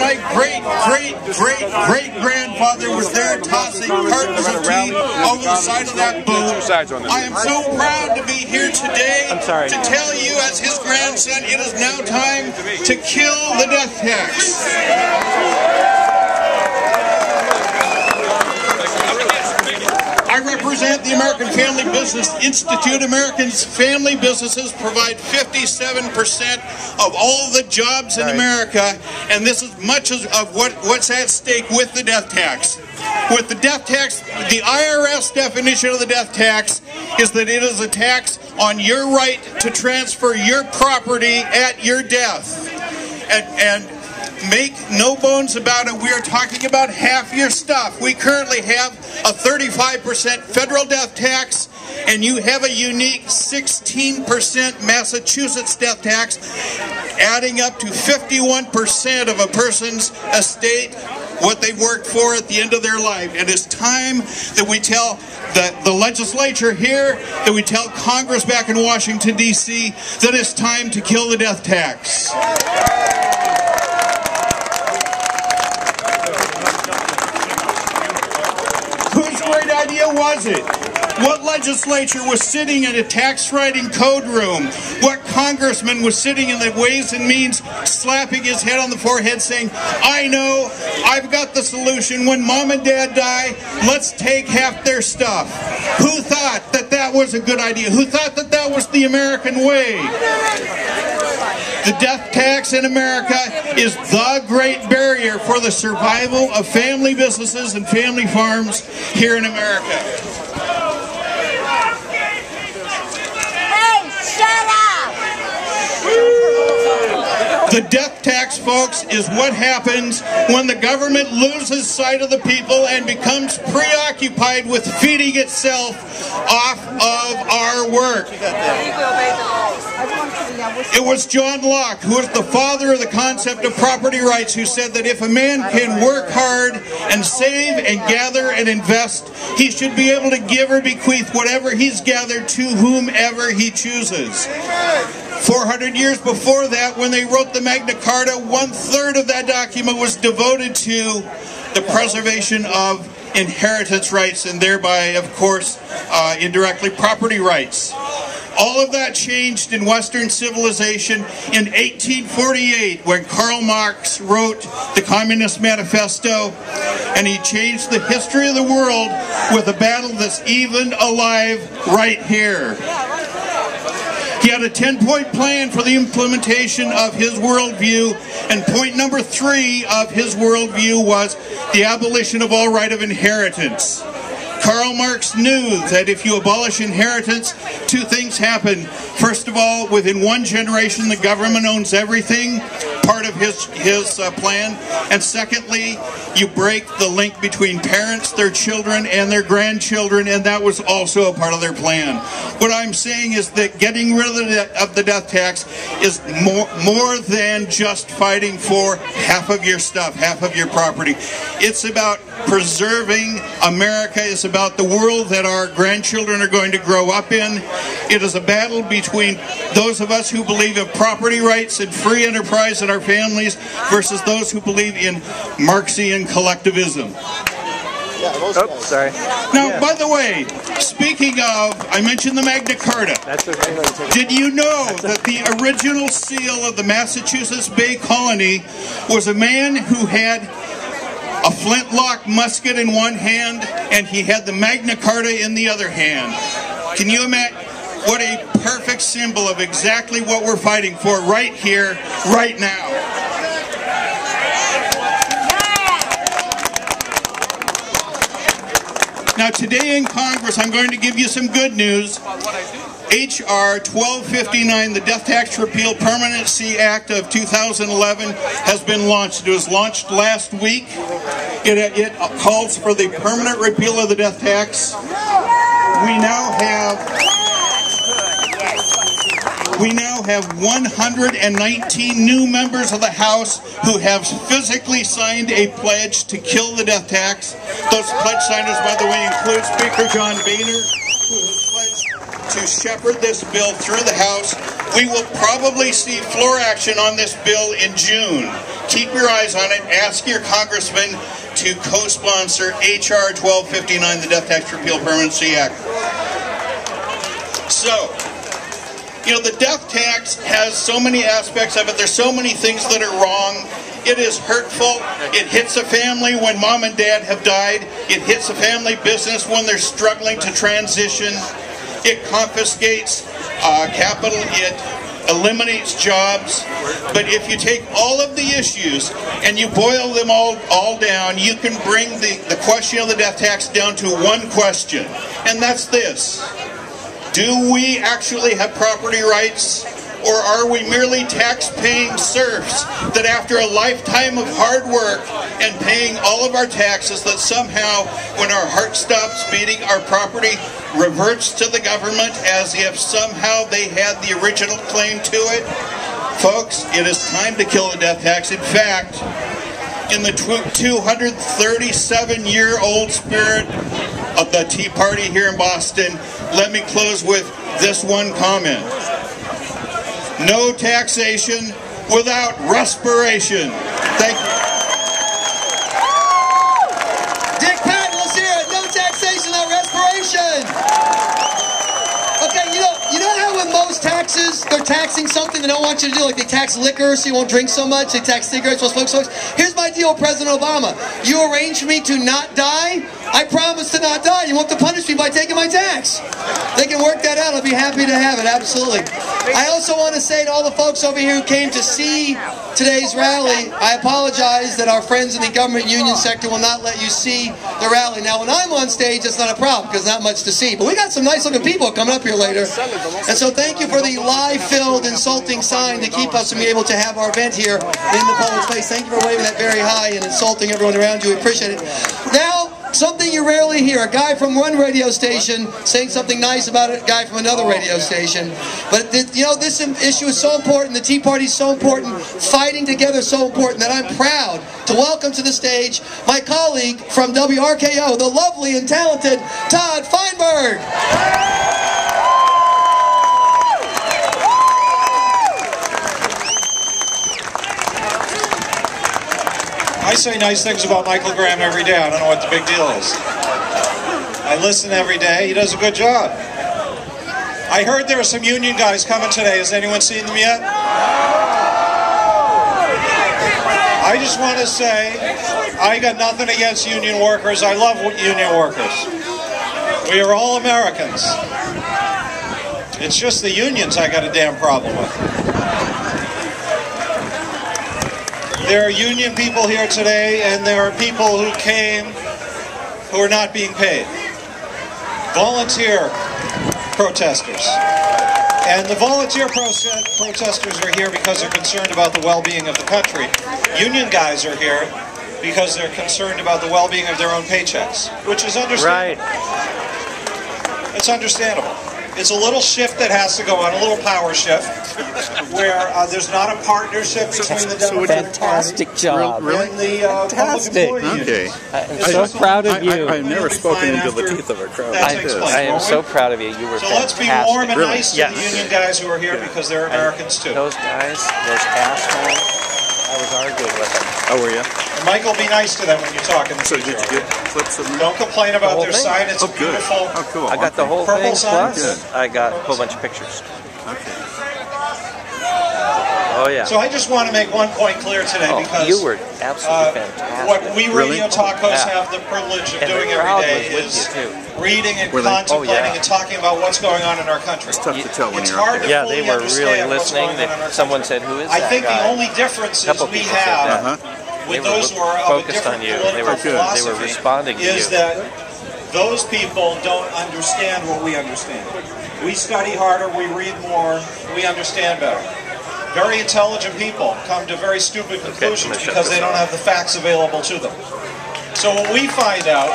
my great-great-great-great-grandfather was there tossing cartons of tea over the side of that boat. I am so proud to be here today to tell you, as his grandson, it is now time to kill the death tax. I represent the American Family Business Institute. Americans' family businesses provide 57% of all the jobs in America, and this is much of what's at stake with the death tax. With the death tax, the IRS definition of the death tax is that it is a tax on your right to transfer your property at your death. And make no bones about it, we are talking about half your stuff. We currently have a 35% federal death tax, and you have a unique 16% Massachusetts death tax, adding up to 51% of a person's estate, what they've worked for at the end of their life. It is time that we tell the legislature here, that we tell Congress back in Washington, D.C., that it's time to kill the death tax. Whose great idea was it? What legislature was sitting in a tax writing code room? What congressman was sitting in the Ways and Means slapping his head on the forehead saying, I know, I've got the solution. When mom and dad die, let's take half their stuff. Who thought that that was a good idea? Who thought that that was the American way? The death tax in America is the great barrier for the survival of family businesses and family farms here in America. The death tax, folks, is what happens when the government loses sight of the people and becomes preoccupied with feeding itself off of our work. It was John Locke, who was the father of the concept of property rights, who said that if a man can work hard and save and gather and invest, he should be able to give or bequeath whatever he's gathered to whomever he chooses. 400 years before that, when they wrote the Magna Carta, 1/3 of that document was devoted to the preservation of inheritance rights and thereby, of course, indirectly property rights. All of that changed in Western civilization in 1848 when Karl Marx wrote the Communist Manifesto, and he changed the history of the world with a battle that's even alive right here. He had a 10-point plan for the implementation of his worldview, and point number 3 of his worldview was the abolition of all right of inheritance. Karl Marx knew that if you abolish inheritance, 2 things happen. First of all, within 1 generation, the government owns everything, part of his plan. And secondly, you break the link between parents, their children, and their grandchildren, and that was also a part of their plan. What I'm saying is that getting rid of the death tax is more than just fighting for half of your stuff, half of your property. It's about preserving America. It's about the world that our grandchildren are going to grow up in. It is a battle between those of us who believe in property rights and free enterprise in our families versus those who believe in Marxian collectivism. Oops, sorry. Now, by the way, speaking of, I mentioned the Magna Carta. That's okay. Did you know that the original seal of the Massachusetts Bay Colony was a man who had a flintlock musket in one hand, and he had the Magna Carta in the other hand? Can you imagine? What a perfect symbol of exactly what we're fighting for right here, right now. Now today in Congress, I'm going to give you some good news. H.R. 1259, the Death Tax Repeal Permanency Act of 2011, has been launched. It was launched last week. It calls for the permanent repeal of the death tax. We now have 119 new members of the House who have physically signed a pledge to kill the death tax. Those pledge signers, by the way, include Speaker John Boehner, who has pledged to shepherd this bill through the House. We will probably see floor action on this bill in June. keep your eyes on it. Ask your congressman to co-sponsor H.R. 1259, the Death Tax Repeal Permanency Act. So, you know, the death tax has so many aspects of it. There's so many things that are wrong. It is hurtful. It hits a family when mom and dad have died. It hits a family business when they're struggling to transition. It confiscates capital. It eliminates jobs. But if you take all of the issues and you boil them all down, you can bring the question of the death tax down to one question. And that's this. Do we actually have property rights? Or are we merely tax-paying serfs that after a lifetime of hard work and paying all of our taxes that somehow, when our heart stops beating, our property reverts to the government as if somehow they had the original claim to it? Folks, it is time to kill the death tax. In fact, in the 237-year-old spirit of the Tea Party here in Boston, let me close with this one comment. No taxation without respiration. Thank you. Dick Patten, let's hear it. No taxation without respiration. Okay, you know how with most taxes, they're taxing something they don't want you to do, like they tax liquor so you won't drink so much, they tax cigarettes, well, folks. Here's my deal with President Obama. You arrange for me to not die, I promise to not die. You won't have to punish me by taking my tax. They can work that out. I'll be happy to have it, absolutely. I also want to say to all the folks over here who came to see today's rally, I apologize that our friends in the government union sector will not let you see the rally. Now, when I'm on stage, it's not a problem because there's not much to see. But we got some nice-looking people coming up here later. And so thank you for the lie-filled, insulting sign to keep us from being able to have our event here in the public space. Thank you for waving that very high and insulting everyone around you. We appreciate it. Now, something you rarely hear, a guy from one radio station saying something nice about a guy from another radio station. But you know, this issue is so important, the Tea Party is so important, fighting together is so important that I'm proud to welcome to the stage my colleague from WRKO, the lovely and talented Todd Feinberg. I say nice things about Michael Graham every day. I don't know what the big deal is. I listen every day. He does a good job. I heard there are some union guys coming today. Has anyone seen them yet? I just want to say, I got nothing against union workers. I love union workers. We are all Americans. It's just the unions I got a damn problem with. There are union people here today, and there are people who came who are not being paid. Volunteer protesters. And the volunteer protesters are here because they're concerned about the well-being of the country. Union guys are here because they're concerned about the well-being of their own paychecks, which is understandable. Right. It's understandable. It's a little shift that has to go on, a little power shift, where there's not a partnership between the Democratic Fantastic Party job. and the public employee unions. I'm so proud of you. I've never spoken into the teeth of a crowd like this. I am so proud of you. You were so fantastic. let's be warm and nice to the union guys who are here because they're Americans too. Those guys, those assholes, I was arguing with them. Oh, were you? And Michael, be nice to them when you talk in the future. Did you get clips of them? Don't complain about their sign. It's beautiful. Oh, cool. I got the whole Purple thing, sign? plus I got a whole bunch of pictures. Okay. Oh, yeah. So I just want to make one point clear today because you were absolutely fantastic. what we radio talk hosts have the privilege of doing every day is reading and contemplating and talking about what's going on in our country. It's tough to tell when It's you're hard to Yeah, fully they were really understand what's listening. going on in our Someone country. said, "Who is that I think guy?" the only differences we have with those who are of a focused on different you. They political were philosophy responding to is you. that those people don't understand what we understand. We study harder, we read more, we understand better. Very intelligent people come to very stupid conclusions because they don't have the facts available to them. So what we find out